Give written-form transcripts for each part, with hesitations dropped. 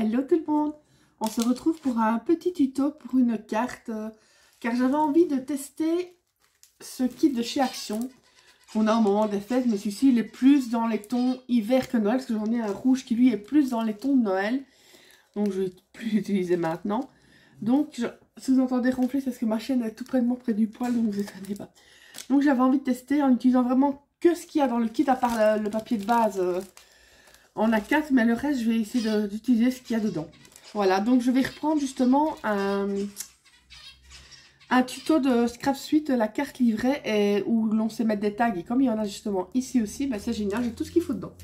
Hello tout le monde. On se retrouve pour un petit tuto pour une carte car j'avais envie de tester ce kit de chez Action qu'on a au moment des fêtes, mais celui-ci il est plus dans les tons hiver que Noël parce que j'en ai un rouge qui lui est plus dans les tons de Noël, donc je vais plus l'utiliser maintenant. Donc si vous entendez ronfler, c'est parce que ma chaîne est tout près de moi, près du poil, donc vous étonnez pas. Donc j'avais envie de tester en utilisant vraiment que ce qu'il y a dans le kit à part le papier de base. On a 4, mais le reste, je vais essayer d'utiliser ce qu'il y a dedans. Voilà, donc je vais reprendre justement un tuto de Scrap Suite, la carte livrée, et où l'on sait mettre des tags. Et comme il y en a justement ici aussi, bah c'est génial, j'ai tout ce qu'il faut dedans.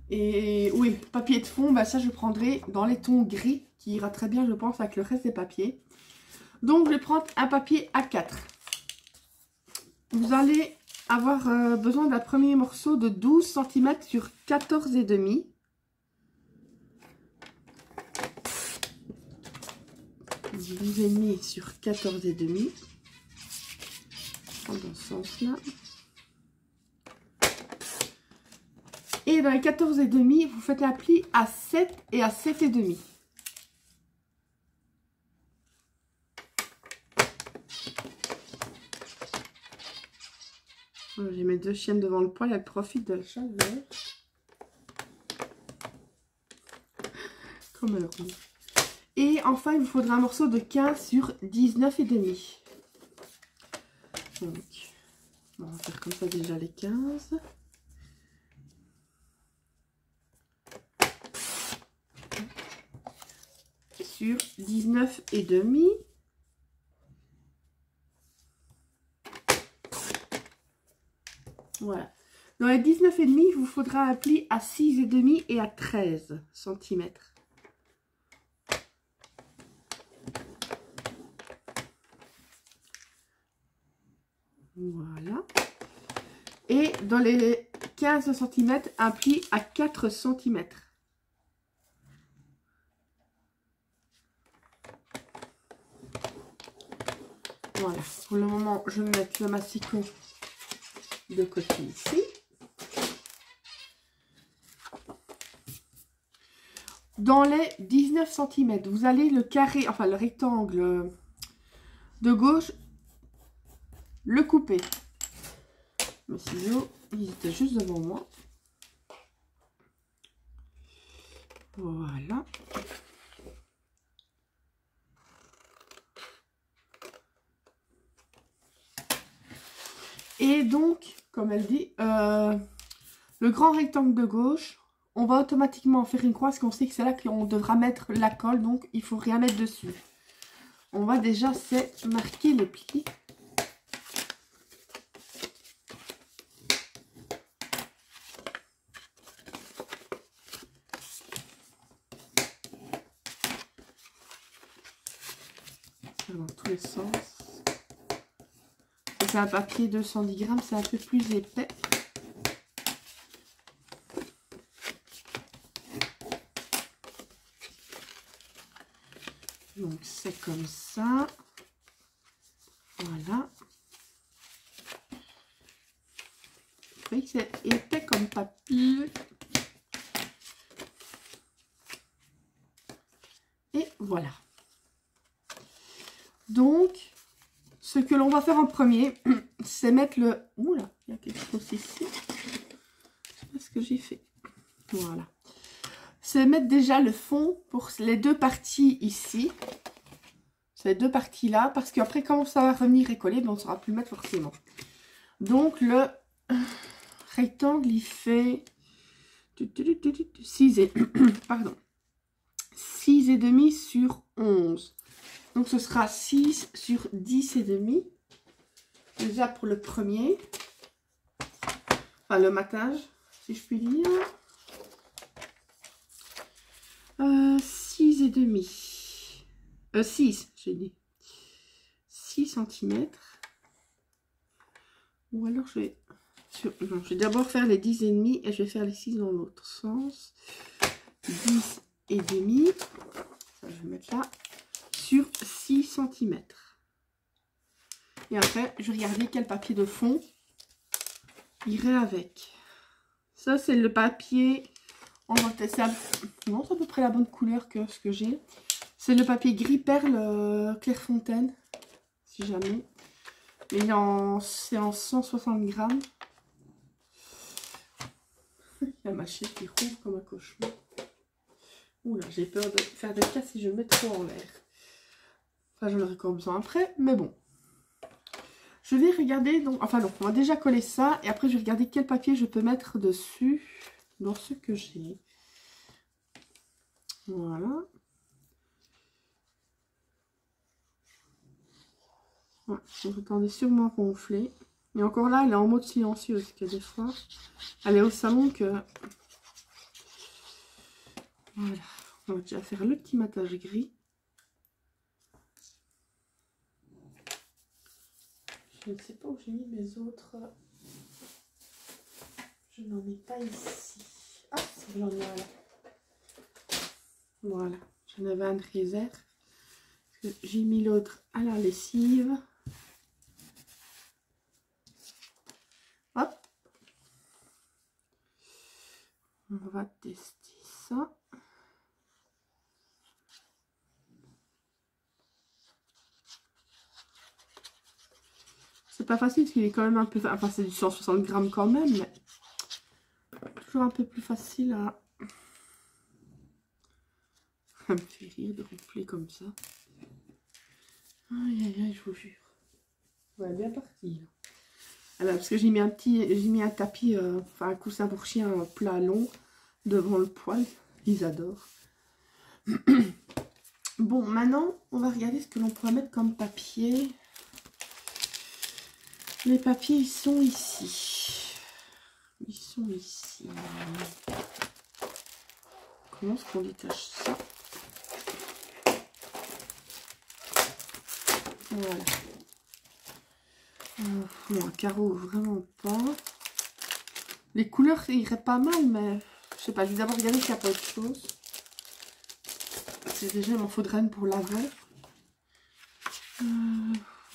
Et oui, papier de fond, bah ça je prendrai dans les tons gris, qui ira très bien, je pense, avec le reste des papiers. Donc je vais prendre un papier A4. Vous allez avoir besoin d'un premier morceau de 12 cm sur 14,5. Et demi sur 14,5. Dans ce sens-là. Et dans les 14,5, vous faites un pli à 7 et à 7,5. J'ai mes deux chiennes devant le poêle, elles profitent de la chaleur. Comme elles roulent. Et enfin, il vous faudra un morceau de 15 sur 19,5. Donc, on va faire comme ça déjà les 15. Sur 19,5. Voilà. Dans les 19,5, il vous faudra un pli à 6,5 et à 13 cm. Voilà. Et dans les 15 cm, un pli à 4 cm. Voilà. Pour le moment, je vais mettre le massicot de côté ici. Dans les 19 cm, vous allez le carré, enfin le rectangle de gauche, le couper. Mes ciseaux, ils étaient juste devant moi. Voilà. Et donc, comme elle dit, le grand rectangle de gauche, on va automatiquement faire une croix parce qu'on sait que c'est là qu'on devra mettre la colle, donc il faut rien mettre dessus. On va déjà marquer les plis. Dans tous les sens. C'est un papier 210 grammes, c'est un peu plus épais. Donc c'est comme ça. Voilà. Vous voyez que c'est épais comme papier. Et voilà. Donc, ce que l'on va faire en premier, c'est mettre le... Oula, il y a quelque chose ici. Je sais pas ce que j'ai fait. Voilà. C'est mettre déjà le fond pour les deux parties ici. Ces deux parties-là. Parce qu'après, quand ça va revenir et coller, on ne saura plus le mettre forcément. Donc, le rectangle, il fait 6 et... Pardon. 6,5 sur 11. Donc, ce sera 6 sur 10,5. Déjà pour le premier. Enfin, le matage, si je puis dire. 6,5. 6, j'ai dit. 6 cm. Ou alors, je vais... Non, je vais d'abord faire les 10,5 et je vais faire les 6 dans l'autre sens. 10,5. Ça, je vais mettre là. Sur 6 cm. Et après, je vais regarder quel papier de fond irait avec. Ça, c'est le papier On va tester. Non, c'est à peu près la bonne couleur que ce que j'ai. C'est le papier gris perle Clairefontaine, si jamais. Mais c'est en 160 grammes. Il y a ma chaise qui roule comme un cochon. Oula, j'ai peur de faire des cas si je mets trop en l'air. Enfin, j'en aurai encore besoin après, mais bon. Je vais regarder, donc, enfin non, on va déjà coller ça. Et après, je vais regarder quel papier je peux mettre dessus, dans ce que j'ai. Voilà. Ouais, vous entendez sûrement ronfler. Et encore là, elle est en mode silencieux, parce que des fois, elle est au salon que... Voilà. On va déjà faire le petit matage gris. Je ne sais pas où j'ai mis mes autres. Je n'en ai pas ici. Ah, c'est j'en ai un là. Voilà. J'en avais un de réserve. J'ai mis l'autre à la lessive. Hop. On va tester ça. C'est pas facile parce qu'il est quand même un peu... Enfin, c'est du 160 grammes quand même, mais toujours un peu plus facile à... Ça me fait rire de ronfler comme ça. Aïe, aïe, aïe, je vous jure. Ouais, bien parti. Alors, parce que j'ai mis un tapis, enfin un coussin pour chien plat long devant le poêle. Ils adorent. Bon, maintenant, on va regarder ce que l'on pourrait mettre comme papier. Les papiers, ils sont ici. Ils sont ici. Comment est-ce qu'on détache ça? Voilà. Non, un carreau, vraiment pas. Les couleurs iraient pas mal, mais je sais pas. Je vais d'abord regarder s'il n'y a pas autre chose. C'est déjà, il m'en faudrait une pour l'avant.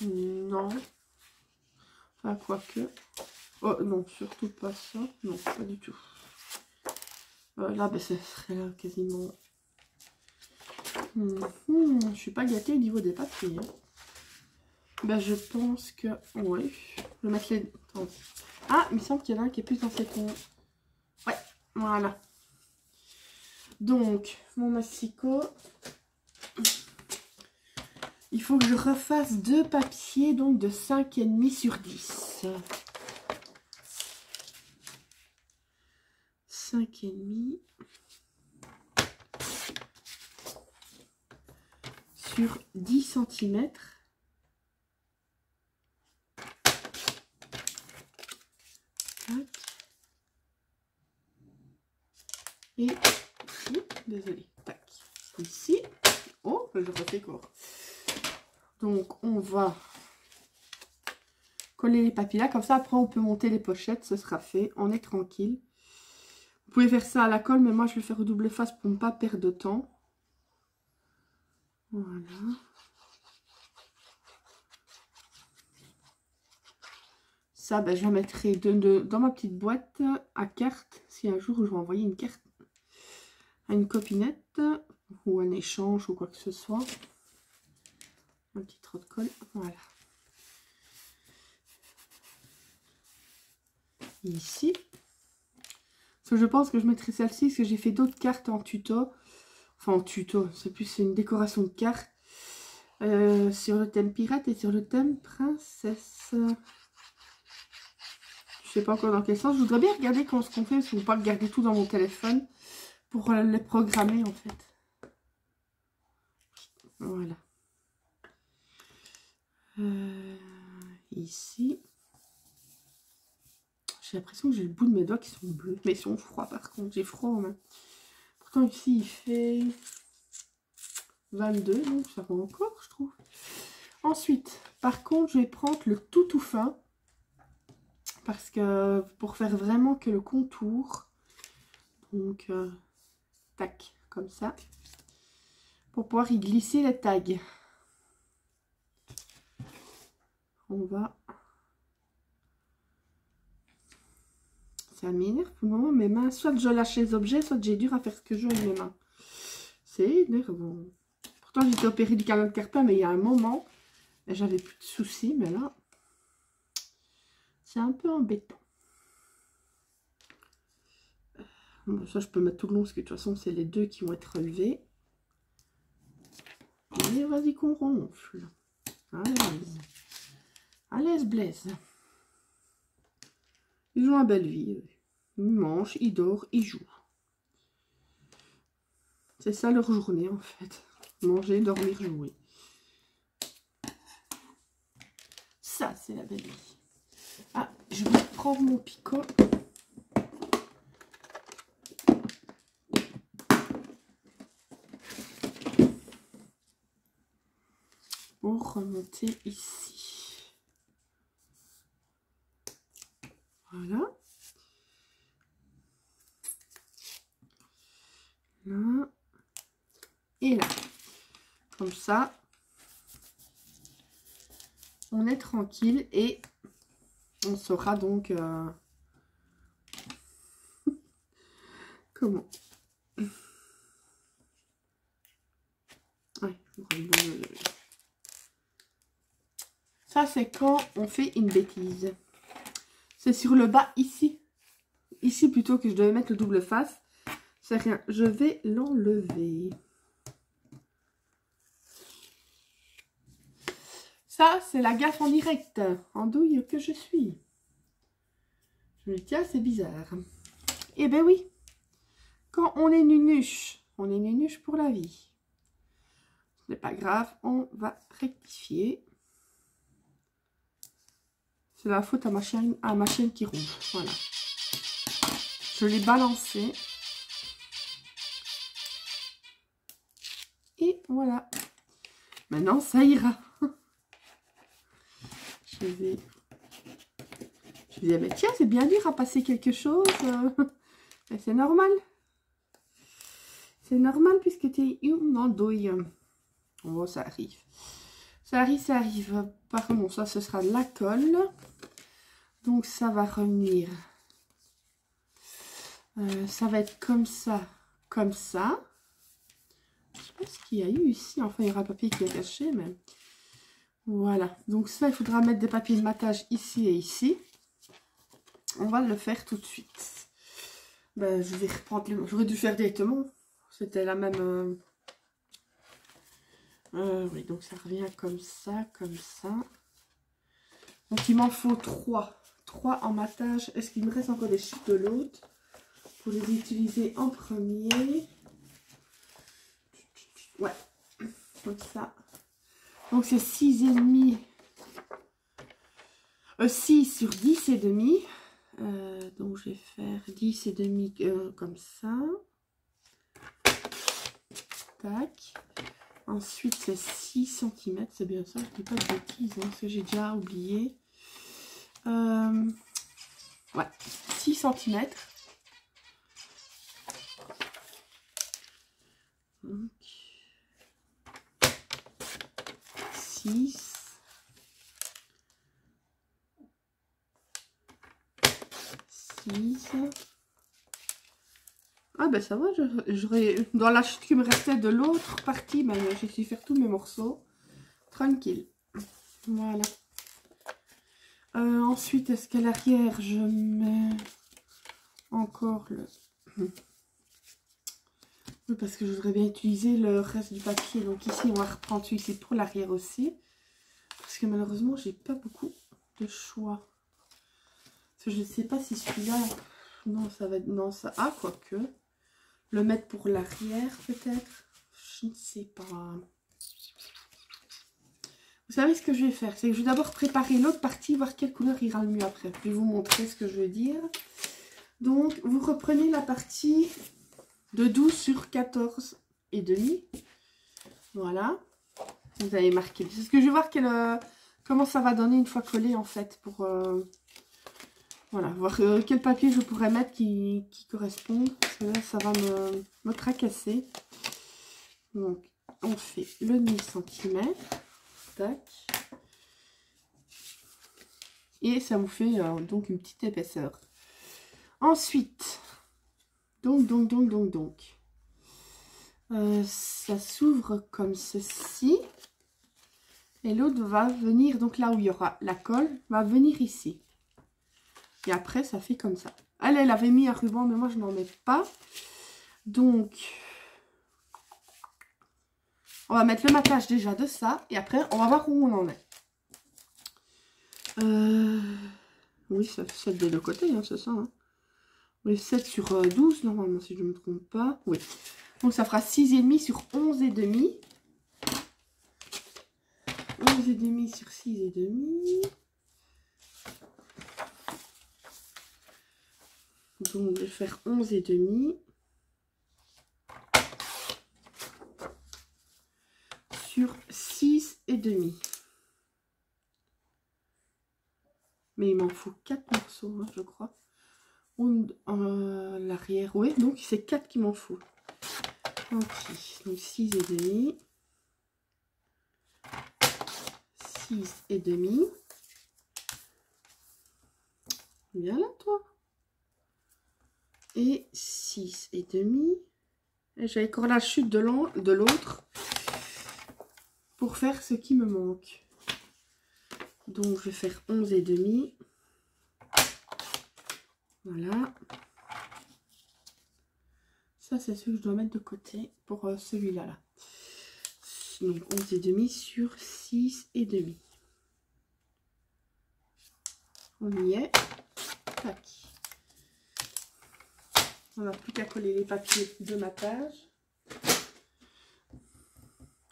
Non. Enfin, quoique. Oh, non, surtout pas ça. Non, pas du tout. Là, ben, ce serait là quasiment. Je suis pas gâtée au niveau des papiers. Hein. Ben, je pense que. Oui. Je vais mettre les. Attends. Ah, il me semble qu'il y en a un qui est plus dans ces tons. Ouais, voilà. Donc, mon massicot. Il faut que je refasse deux papiers, donc de 5,5 sur 10. 5,5 sur 10 cm. Et désolé, tac, ici. Oh, je refais court. Donc, on va coller les papiers là. Comme ça, après, on peut monter les pochettes. Ce sera fait. On est tranquille. Vous pouvez faire ça à la colle, mais moi, je vais faire double face pour ne pas perdre de temps. Voilà. Ça, ben, je la mettrai dans ma petite boîte à cartes. Si un jour, je vais envoyer une carte à une copinette ou un échange ou quoi que ce soit. Un petit trou de colle. Voilà. Ici. Parce que je pense que je mettrai celle-ci parce que j'ai fait d'autres cartes en tuto. Enfin, en tuto, c'est plus une décoration de cartes. Sur le thème pirate et sur le thème princesse. Je sais pas encore dans quel sens. Je voudrais bien regarder ce qu'on fait. Parce que je ne veux pas regarder tout dans mon téléphone. Pour les programmer en fait. Voilà. Ici. J'ai l'impression que j'ai le bout de mes doigts qui sont bleus. Mais ils sont froids par contre. J'ai froid en main. Pourtant ici il fait 22. Donc ça va encore je trouve. Ensuite, par contre, je vais prendre le tout fin. Parce que pour faire vraiment que le contour. Donc, tac, comme ça. Pour pouvoir y glisser les tags. On va... Ça m'énerve pour le moment, mes mains. Soit je lâche les objets, soit j'ai dur à faire ce que je veux avec mes mains. C'est énervant. Pourtant, j'étais opérée du canal carpien, mais il y a un moment, j'avais plus de soucis, mais là, c'est un peu embêtant. Bon, ça, je peux mettre tout le long, parce que de toute façon, c'est les deux qui vont être relevés. Et vas-y qu'on ronfle. À l'aise, Blaise. Ils ont une belle vie. Ils mangent, ils dorment, ils jouent. C'est ça leur journée, en fait. Manger, dormir, jouer. Ça, c'est la belle vie. Ah, je vais prendre mon picot. Pour remonter ici. Voilà. Là. Et là. Comme ça. On est tranquille et on saura donc comment. Ouais, ça, c'est quand on fait une bêtise. C'est sur le bas ici. Ici, plutôt que je devais mettre le double face. C'est rien. Je vais l'enlever. Ça, c'est la gaffe en direct. En douille que je suis. Je me dis, tiens, c'est bizarre. Eh ben oui. Quand on est nunuche pour la vie. Ce n'est pas grave, on va rectifier. C'est la faute à ma chaîne qui ronfle. Voilà. Je l'ai balancé. Et voilà. Maintenant, ça ira. Je vais dire, mais tiens, c'est bien dur à passer quelque chose. C'est normal. C'est normal puisque tu es dans le douille. Oh, ça arrive. Ça arrive, ça arrive. Par contre, ça, ce sera de la colle. Donc, ça va revenir. Ça va être comme ça, comme ça. Je sais pas ce qu'il y a eu ici. Enfin, il y aura un papier qui est caché, mais... Voilà. Donc, ça, il faudra mettre des papiers de matage ici et ici. On va le faire tout de suite. Ben, je vais reprendre les... J'aurais dû faire directement. C'était la même... oui, donc ça revient comme ça, comme ça. Donc il m'en faut 3. 3 en matage. Est-ce qu'il me reste encore des chiffres de l'autre pour les utiliser en premier? Ouais, comme ça. Donc c'est 6,5. 6 sur 10 et demi. Donc je vais faire 10 et demi comme ça. Tac. Ensuite, c'est 6 cm. C'est bien ça, je ne dis pas de bêtises, hein, parce que j'ai déjà oublié. Ouais, 6 cm. Donc, 6. 6. Ah ben ça va, j'aurais dans la chute qui me restait de l'autre partie, mais j'ai su faire tous mes morceaux. Tranquille. Voilà. Ensuite, est-ce qu'à l'arrière, je mets encore le... Oui, parce que je voudrais bien utiliser le reste du papier. Donc ici, on va reprendre celui-ci pour l'arrière aussi. Parce que malheureusement, j'ai pas beaucoup de choix. Parce que je ne sais pas si celui-là... Non, ça va être... Non, ça... Ah, quoique... Le mettre pour l'arrière, peut-être. Je ne sais pas. Vous savez ce que je vais faire? C'est que je vais d'abord préparer l'autre partie, voir quelle couleur ira le mieux après. Je vais vous montrer ce que je veux dire. Donc, vous reprenez la partie de 12 sur 14 et demi. Voilà. Vous avez marqué. C'est ce que je vais voir comment ça va donner une fois collé, en fait. Pour voilà, voir quel papier je pourrais mettre qui correspond. Parce que là, ça va me tracasser. Donc, on fait le demi-centimètre. Tac. Et ça vous fait donc une petite épaisseur. Ensuite, donc. Ça s'ouvre comme ceci. Et l'autre va venir, donc là où il y aura la colle, va venir ici. Et après, ça fait comme ça. Elle avait mis un ruban, mais moi, je n'en mets pas. Donc, on va mettre le matage déjà de ça. Et après, on va voir où on en est. Oui, ça fait 7 des deux côtés, hein, c'est ça. Hein. Oui, 7 sur 12, normalement, si je ne me trompe pas. Oui. Donc, ça fera 6,5 sur 11,5. 11,5 sur 6,5. Donc, je vais faire 11,5 sur 6,5. Mais il m'en faut 4 morceaux, hein, je crois. L'arrière, oui. Donc, c'est 4 qu'il m'en faut. Ok, donc 6,5. 6,5. Viens là, toi. Et 6,5. Et j'ai encore la chute de l'autre pour faire ce qui me manque. Donc, je vais faire 11,5. Voilà. Ça, c'est ce que je dois mettre de côté pour celui-là. Là. Donc, 11,5 sur 6,5. On y est. Tac. On n'a plus qu'à coller les papiers de matage.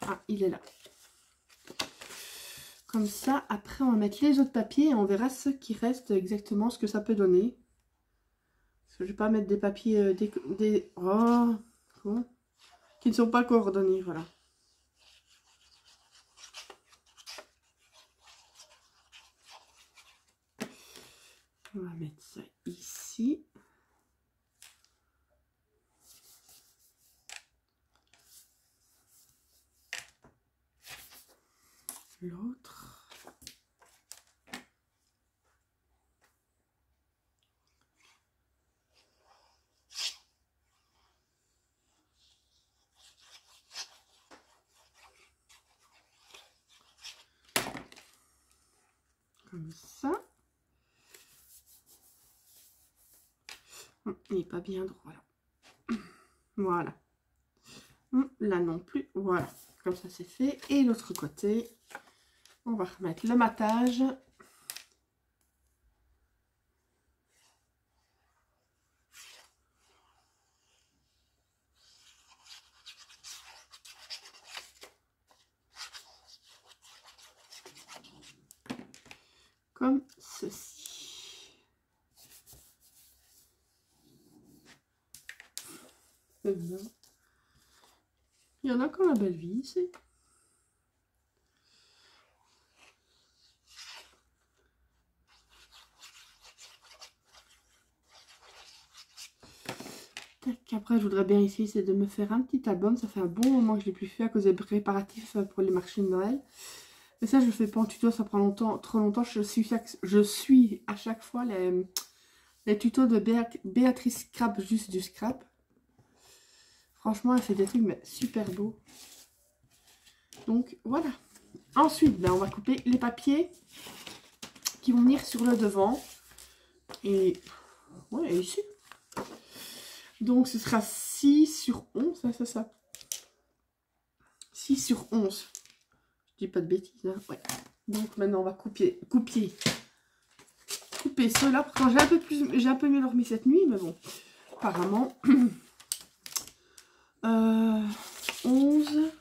Ah, il est là. Comme ça, après, on va mettre les autres papiers et on verra ce qui reste exactement, ce que ça peut donner. Parce que je ne vais pas mettre des papiers qui ne sont pas coordonnés, voilà. On va mettre ça ici. L'autre. Comme ça. Il n'est pas bien droit là. Voilà. Là non plus. Voilà. Comme ça c'est fait. Et l'autre côté, on va remettre le matage. Comme ceci. Il y en a quand la belle vie ici. Après, je voudrais bien essayer, c'est de me faire un petit album. Ça fait un bon moment que je ne l'ai plus fait à cause des préparatifs pour les marchés de Noël. Mais ça, je le fais pas en tuto, ça prend trop longtemps. Je suis à chaque fois les tutos de Béatrice Scrap, juste du scrap. Franchement, elle fait des trucs mais super beaux. Donc, voilà. Ensuite, ben, on va couper les papiers qui vont venir sur le devant. Et, ouais, ici. Donc, ce sera 6 sur 11. Ça. 6 sur 11. Je dis pas de bêtises. Hein. Ouais. Donc, maintenant, on va couper ceux-là. Pourtant, j'ai un peu mieux dormi cette nuit. Mais bon, apparemment. 11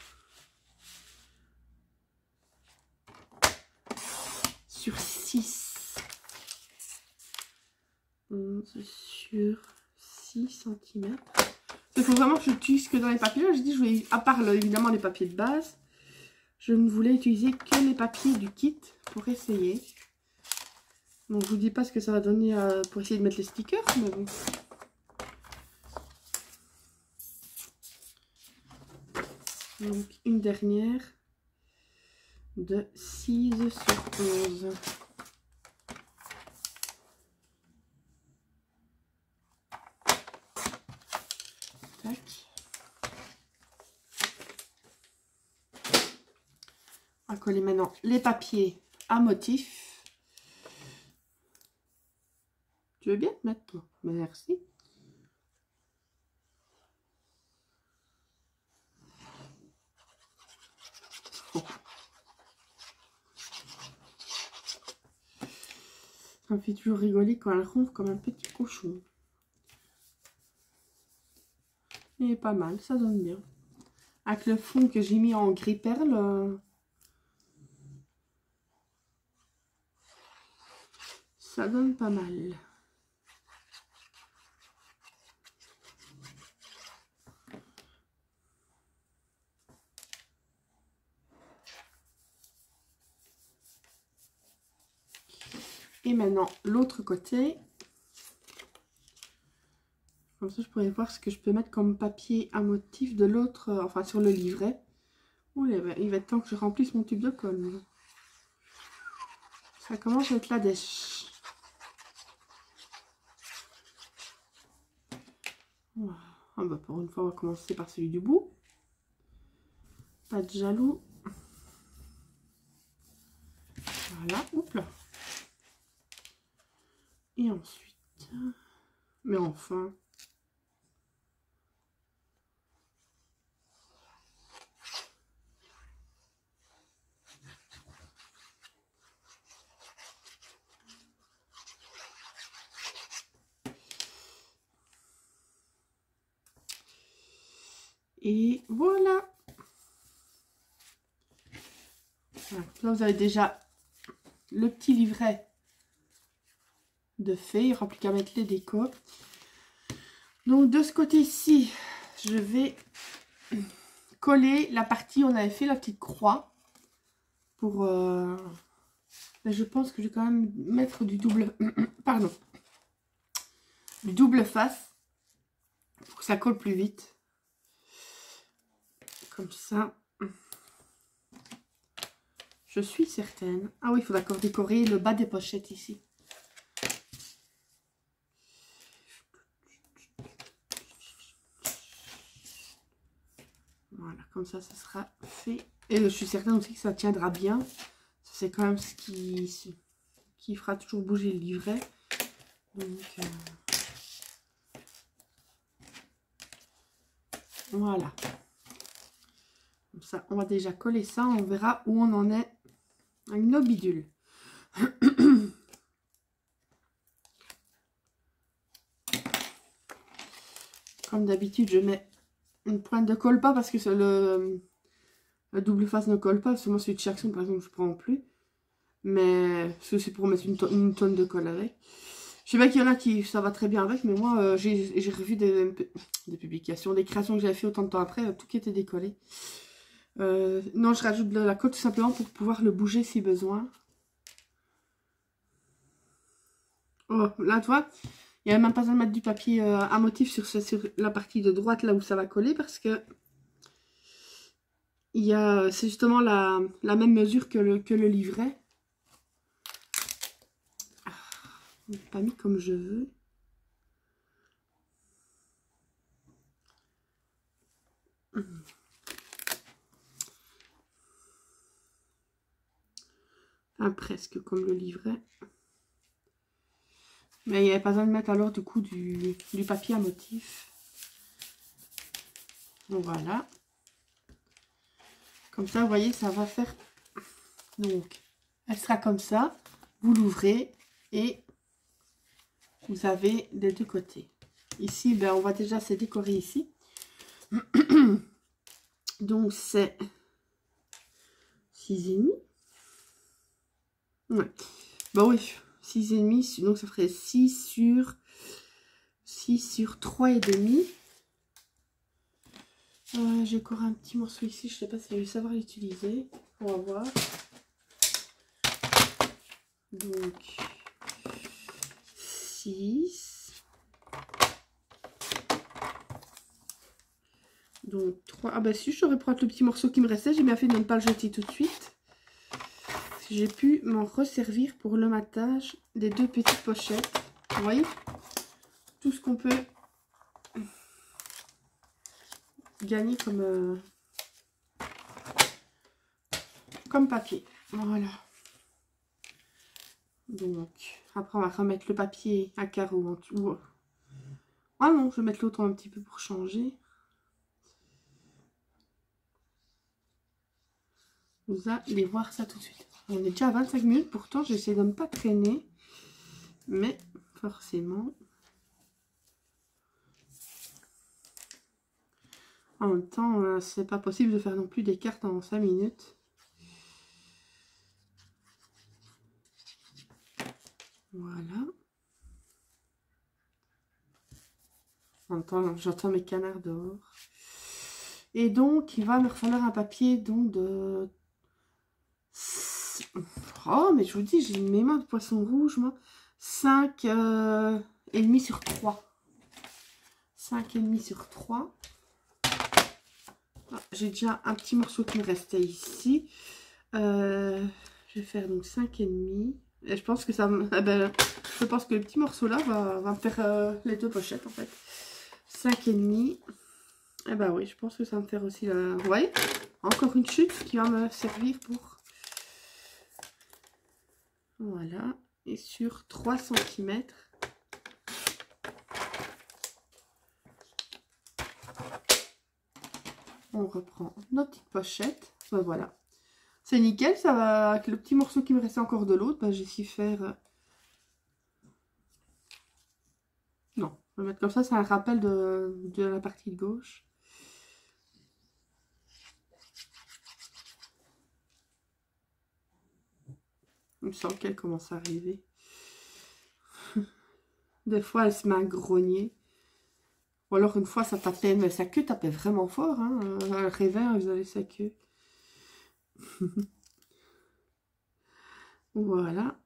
sur 6. 11 sur 6 cm. Il faut vraiment que j'utilise que dans les papiers. Là, je dis, je vais, à part évidemment les papiers de base, je ne voulais utiliser que les papiers du kit pour essayer. Donc, je vous dis pas ce que ça va donner pour essayer de mettre les stickers, mais bon. Donc, une dernière de 6 sur 11. On va coller maintenant les papiers à motif. Tu veux bien te mettre, toi? Merci. Bon. Ça me fait toujours rigoler quand elle ronfle comme un petit cochon. Il est pas mal, ça donne bien. Avec le fond que j'ai mis en gris perle, ça donne pas mal. Et maintenant, l'autre côté. Comme ça, je pourrais voir ce que je peux mettre comme papier à motif de l'autre, enfin sur le livret. Oh, il va être temps que je remplisse mon tube de colle. Ça commence à être la dèche. Ah bah pour une fois, on va commencer par celui du bout. Pas de jaloux. Voilà, oups là. Et ensuite, mais enfin. Et voilà. Là, vous avez déjà le petit livret de fait. Il n'y aura plus qu'à mettre les décos. Donc, de ce côté-ci, je vais coller la partie où on avait fait la petite croix. Pour... Mais je pense que je vais quand même mettre du double... Pardon. Du double face. Pour que ça colle plus vite. Comme ça. Je suis certaine. Ah oui, il faut d'accord décorer le bas des pochettes ici. Voilà, comme ça sera fait. Et je suis certaine aussi que ça tiendra bien. C'est quand même ce qui fera toujours bouger le livret. Donc, voilà. Comme ça, on va déjà coller ça. On verra où on en est avec nos bidules. Comme d'habitude, je mets une pointe de colle pas parce que le double face ne colle pas. Parce que moi, celui de Jackson, par exemple, je prends plus. Mais c'est pour mettre une tonne de colle avec. Je sais pas qu'il y en a qui ça va très bien avec, mais moi, j'ai revu des publications, des créations que j'avais fait autant de temps après, tout qui était décollé. Non, je rajoute de la colle tout simplement pour pouvoir le bouger si besoin. Oh, là, tu vois, il n'y a même pas besoin de mettre du papier à motif sur la partie de droite, là où ça va coller, parce que c'est justement la même mesure que le livret. Ah, pas mis comme je veux. Enfin, presque comme le livret. Mais il n'y avait pas besoin de mettre alors du coup du papier à motif. Donc voilà. Comme ça, vous voyez, ça va faire... Donc, elle sera comme ça. Vous l'ouvrez et vous avez des deux côtés. Ici, ben, on va déjà se décorer ici. Donc, c'est 6,5. Ouais. Bah oui, 6,5. Donc, ça ferait 6 sur 3,5. J'ai encore un petit morceau ici. Je sais pas si je vais savoir l'utiliser. On va voir. Donc, 6. Donc, 3. Ah bah si, j'aurais pu prendre le petit morceau qui me restait. J'ai bien fait de ne pas le jeter tout de suite. J'ai pu m'en resservir pour le matage des deux petites pochettes. Vous voyez? Tout ce qu'on peut gagner comme papier. Voilà. Donc, après, on va remettre le papier à carreaux en dessous. Ah non, je vais mettre l'autre un petit peu pour changer. Vous allez voir ça tout de suite. On est déjà à 25 minutes, pourtant j'essaie de ne pas traîner. Mais forcément. En même temps, c'est pas possible de faire non plus des cartes en 5 minutes. Voilà. En même temps, j'entends mes canards dehors. Et donc, il va me falloir un papier donc de... Oh, mais je vous dis, j'ai mes mains de poisson rouge, moi. 5 et demi sur 3. 5 et demi sur 3. Ah, j'ai déjà un petit morceau qui me restait ici. Je vais faire donc 5 et demi. Et je pense que ça me... je pense que le petit morceau là va me faire les deux pochettes en fait. 5 et demi. Et bah oui, je pense que ça va me faire aussi la... Vous voyez, encore une chute qui va me servir pour... Voilà. Et sur 3 cm. On reprend nos petites pochettes. Ben voilà. C'est nickel, ça va. Avec le petit morceau qui me restait encore de l'autre, ben j'ai su faire... Non, je vais mettre comme ça, c'est un rappel de la partie de gauche. Il me semble qu'elle commence à arriver. Des fois, elle se met à grogner. Ou alors, une fois, ça tapait, mais sa queue tapait vraiment fort. Hein. Elle rêvait, vous avez sa queue. Voilà.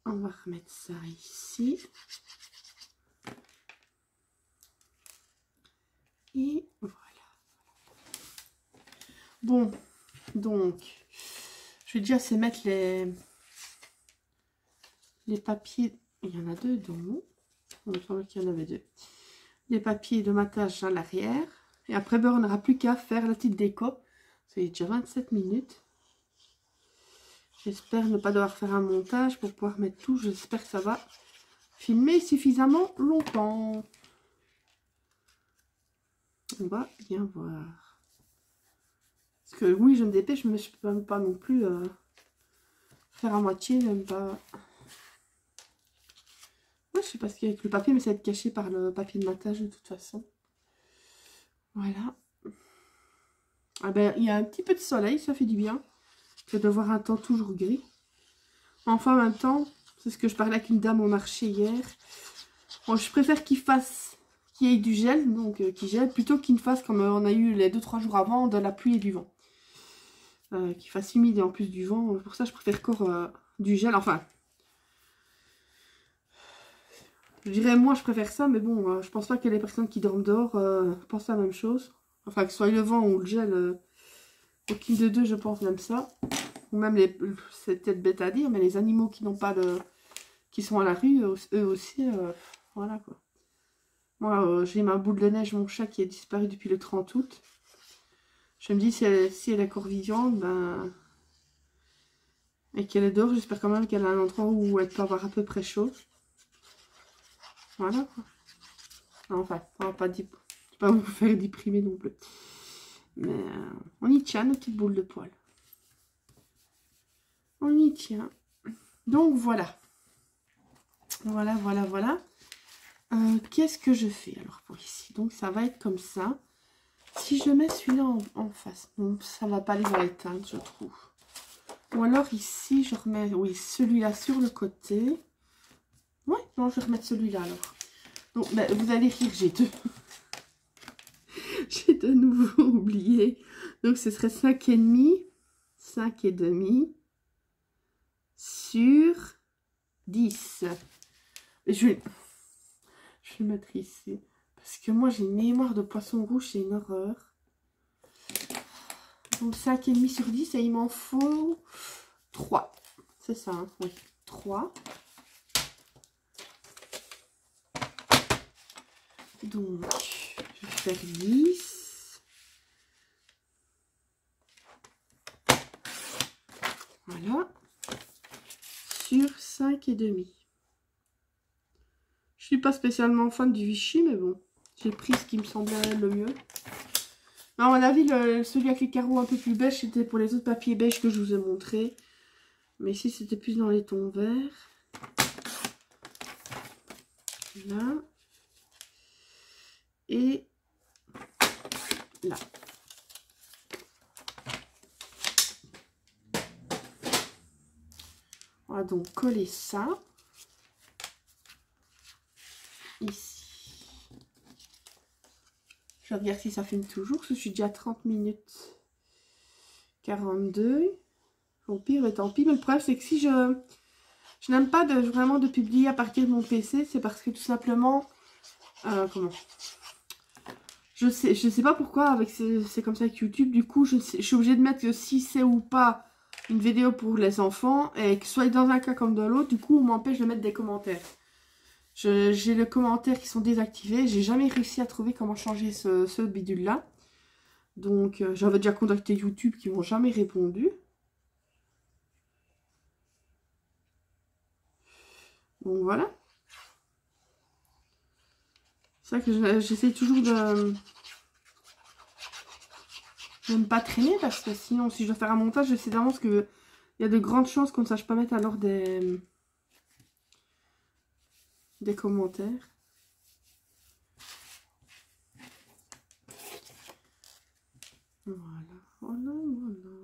On va remettre ça ici. Et voilà. Bon, donc, je vais déjà essayer de mettre les papiers. Il y en a deux dedans. Il me semble qu'il y en avait deux. Les papiers de matage à l'arrière. Et après, ben, on n'aura plus qu'à faire la petite déco. C'est déjà 27 minutes. J'espère ne pas devoir faire un montage pour pouvoir mettre tout. J'espère que ça va filmer suffisamment longtemps. On va bien voir. Parce que oui, je me dépêche, mais je peux pas non plus faire à moitié. Même pas... Ouais, je sais pas ce qu'il y a avec le papier, mais ça va être caché par le papier de matage de toute façon. Voilà. Ah ben, il y a un petit peu de soleil, ça fait du bien. Que de voir un temps toujours gris. Enfin, en même temps, c'est ce que je parlais avec une dame au marché hier. Bon, je préfère qu'il y ait du gel, donc qu'il gèle, plutôt qu'il ne fasse comme on a eu les 2-3 jours avant, de la pluie et du vent. Qu'il fasse humide et en plus du vent. Pour ça, je préfère encore du gel. Enfin, je dirais moi, je préfère ça, mais bon, je pense pas que les personnes qui dorment dehors pensent la même chose. Enfin, que ce soit le vent ou le gel, aucune de deux, je pense, même ça. Ou même c'est peut-être bête à dire, mais les animaux qui n'ont pas de... qui sont à la rue, eux aussi, voilà quoi. Moi, j'ai ma boule de neige, mon chat qui a disparu depuis le 30 août. Je me dis, si elle est encore vivante, ben... et qu'elle est dehors, j'espère quand même qu'elle a un endroit où elle peut avoir à peu près chaud. Voilà quoi. Enfin, on va pas vous faire déprimer non plus. Mais on y tient, nos petites boules de poils. On y tient. Donc voilà. Voilà. Qu'est-ce que je fais alors pour ici? Donc ça va être comme ça. Si je mets celui-là en face, bon, ça va pas les éteindre, je trouve. Ou alors ici, je remets, oui, celui-là sur le côté. Ouais, non, je vais remettre celui-là alors. Donc, ben, vous allez rire, j'ai de nouveau oublié. Donc ce serait 5,5, 5,5 sur 10. Je vais le mettre ici. Parce que moi, j'ai une mémoire de poisson rouge, c'est une horreur. Donc 5,5 sur 10, et il m'en faut 3. C'est ça, hein, oui. 3. Donc, je vais faire 10. Voilà. Sur 5,5. Je suis pas spécialement fan du Vichy, mais bon. J'ai pris ce qui me semblait le mieux. À mon avis, celui avec les carreaux un peu plus beige, c'était pour les autres papiers beige que je vous ai montré. Mais ici, c'était plus dans les tons verts. Là. Et là. On va donc coller ça. Ici. Je regarde si ça filme toujours. Je suis déjà à 30 minutes 42. Au pire, tant pis. Mais le problème, c'est que si je n'aime pas vraiment de publier à partir de mon PC, c'est parce que tout simplement... comment je sais pas pourquoi, avec c'est comme ça avec YouTube. Du coup, je suis obligée de mettre si c'est ou pas une vidéo pour les enfants. Et que soit dans un cas comme dans l'autre, du coup, on m'empêche de mettre des commentaires. J'ai les commentaires qui sont désactivés. J'ai jamais réussi à trouver comment changer ce bidule-là. Donc, j'avais déjà contacté YouTube qui m'ont jamais répondu. Donc, voilà. C'est ça que j'essaie toujours de ne pas traîner. Parce que sinon, si je dois faire un montage, je sais d'avance qu'il y a de grandes chances qu'on ne sache pas mettre alors des commentaires. Voilà, voilà, voilà.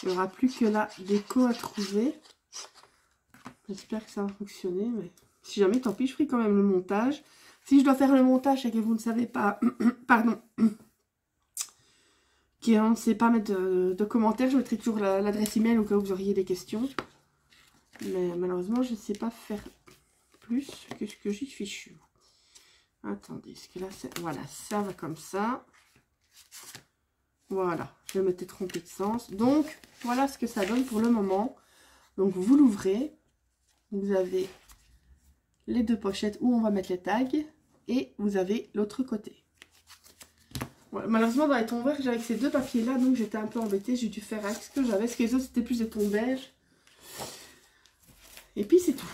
Il n'y aura plus que la déco à trouver. J'espère que ça va fonctionner, mais si jamais, tant pis, je ferai quand même le montage. Si je dois faire le montage et que vous ne savez pas, pardon, qu'on ne sait pas mettre de commentaires, je mettrai toujours l'adresse email au cas où vous auriez des questions. Mais malheureusement, je ne sais pas faire plus que ce que j'ai fichu. Attendez, ce que là, voilà, ça va comme ça. Voilà, je m'étais trompée de sens. Donc, voilà ce que ça donne pour le moment. Donc, vous l'ouvrez. Vous avez les deux pochettes où on va mettre les tags. Et vous avez l'autre côté. Voilà, malheureusement, dans les tons verts, j'avais ces deux papiers-là. Donc, j'étais un peu embêtée. J'ai dû faire avec ce que j'avais. Parce que les autres, c'était plus des tons beige. Et puis, c'est tout.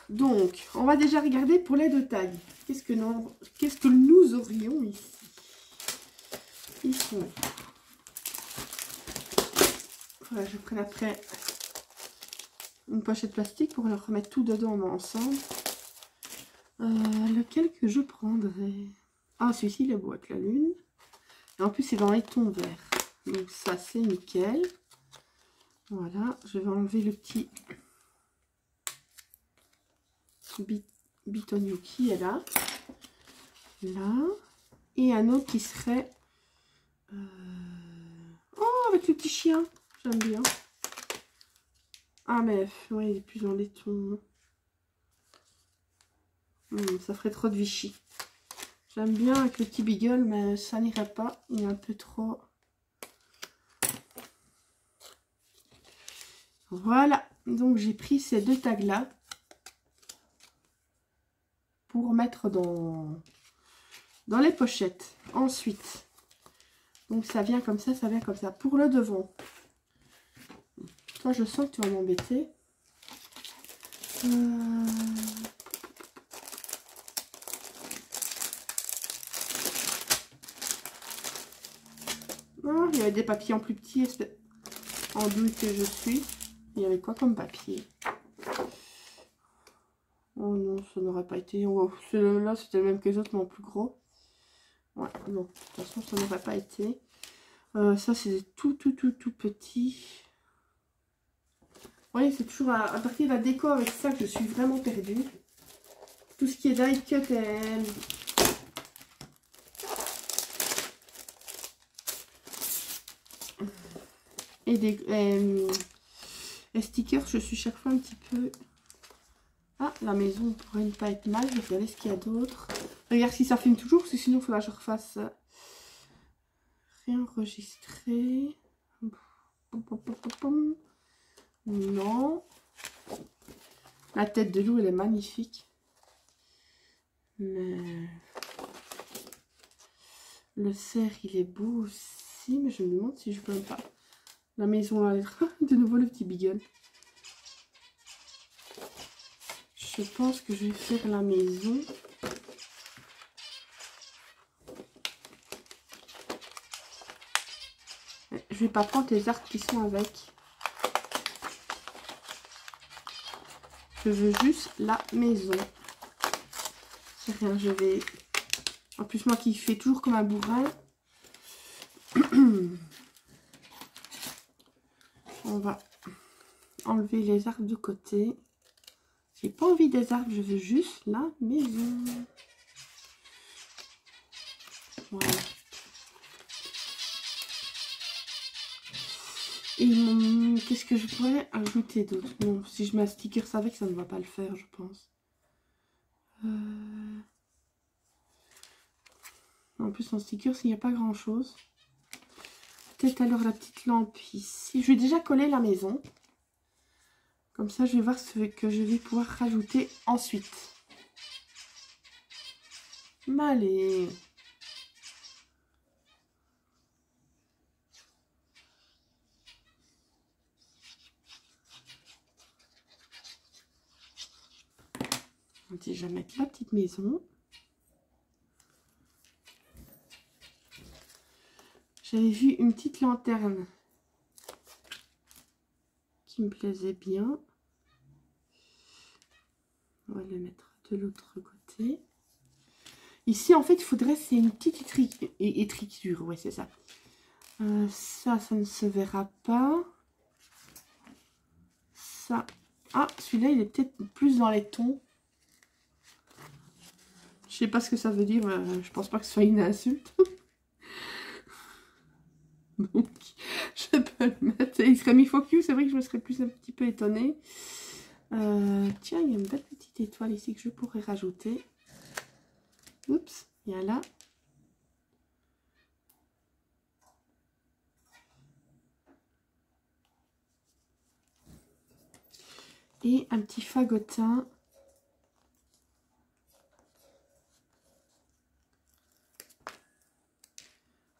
Donc, on va déjà regarder pour les deux tags. Qu'est-ce que nous aurions ici? Ils sont... Voilà, je prends après une pochette plastique pour leur remettre tout dedans ensemble. Lequel que je prendrais? Ah, celui-ci, il est beau avec la lune. Et en plus, c'est dans les tons verts. Donc ça, c'est nickel. Voilà, je vais enlever le petit bitonio qui est là. Là. Et un autre qui serait... Oh, avec le petit chien. J'aime bien. Ah, mais ouais, il est plus dans les tons. Ça ferait trop de Vichy. J'aime bien avec le petit beagle, mais ça n'irait pas. Il est un peu trop... Voilà. Donc, j'ai pris ces deux tags-là pour mettre dans les pochettes. Ensuite, donc ça vient comme ça, ça vient comme ça. Pour le devant, toi, je sens que tu vas m'embêter. Oh, il y avait des papiers en plus petits, en doute que je suis. Il y avait quoi comme papier? Oh non, ça n'aurait pas été... Oh, celui-là, c'était le même que les autres, mais en plus gros. Ouais, non, de toute façon, ça n'aurait pas été. Ça, c'est tout petit. Vous voyez, c'est toujours à partir de la déco avec ça que je suis vraiment perdue. Tout ce qui est die cut et des stickers, je suis chaque fois un petit peu... Ah, la maison pourrait ne pas être mal. Je vais regarder ce qu'il y a d'autre. Regarde si ça filme toujours, parce que sinon, il faudra que je refasse réenregistrer. Non. La tête de loup, elle est magnifique. Mais... Le cerf, il est beau aussi, mais je me demande si je peux pas. La maison à lettres. De nouveau le petit beagle. Je pense que je vais faire la maison. Je vais pas prendre les arbres qui sont avec. Je veux juste la maison. C'est rien, je vais... En plus, moi qui fais toujours comme un bourrin. On va enlever les arbres de côté. J'ai pas envie des arbres, je veux juste la maison. Voilà. Et qu'est-ce que je pourrais ajouter d'autre? Non, si je mets un sticker avec, ça ne va pas le faire, je pense. En plus, en sticker, il n'y a pas grand-chose. Peut-être alors la petite lampe ici. Je vais déjà coller la maison. Comme ça, je vais voir ce que je vais pouvoir rajouter ensuite. Allez. On va déjà mettre la petite maison. J'avais vu une petite lanterne qui me plaisait bien. On va le mettre de l'autre côté. Ici, en fait, il faudrait, c'est une petite écriture. Ouais, c'est ça. Ça ne se verra pas. Ça. Ah, celui-là, il est peut-être plus dans les tons. Je sais pas ce que ça veut dire. Je pense pas que ce soit une insulte. Donc, je peux le mettre. Il serait mis focus. C'est vrai que je me serais plus un petit peu étonnée. Tiens, il y a une belle petite étoile ici que je pourrais rajouter. Oups, il y a là. Et un petit fagotin.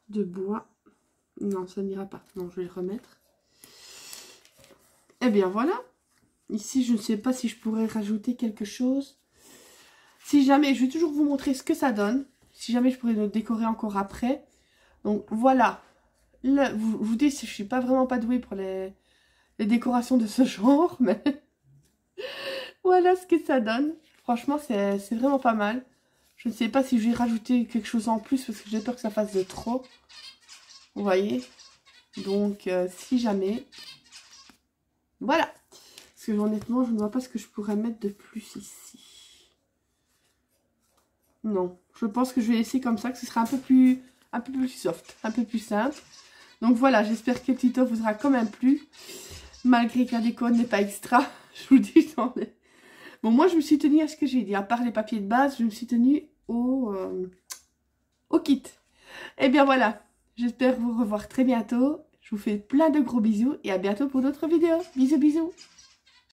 De bois. Non, ça n'ira pas. Non, je vais le remettre. Eh bien, voilà. Ici, je ne sais pas si je pourrais rajouter quelque chose. Si jamais, je vais toujours vous montrer ce que ça donne. Si jamais, je pourrais le décorer encore après. Donc, voilà. Là, vous dites, je ne suis pas vraiment pas douée pour les décorations de ce genre. Mais voilà ce que ça donne. Franchement, c'est vraiment pas mal. Je ne sais pas si je vais rajouter quelque chose en plus parce que j'ai peur que ça fasse de trop. Vous voyez? Donc, si jamais... Voilà. Parce que honnêtement, je ne vois pas ce que je pourrais mettre de plus ici. Non. Je pense que je vais laisser comme ça, que ce sera un peu plus soft, un peu plus simple. Donc voilà, j'espère que le tuto vous aura quand même plu. Malgré que la déco n'est pas extra. Je vous dis, j'en ai... Bon, moi, je me suis tenue à ce que j'ai dit. À part les papiers de base, je me suis tenue au kit. Et bien voilà. J'espère vous revoir très bientôt. Je vous fais plein de gros bisous et à bientôt pour d'autres vidéos. Bisous, bisous.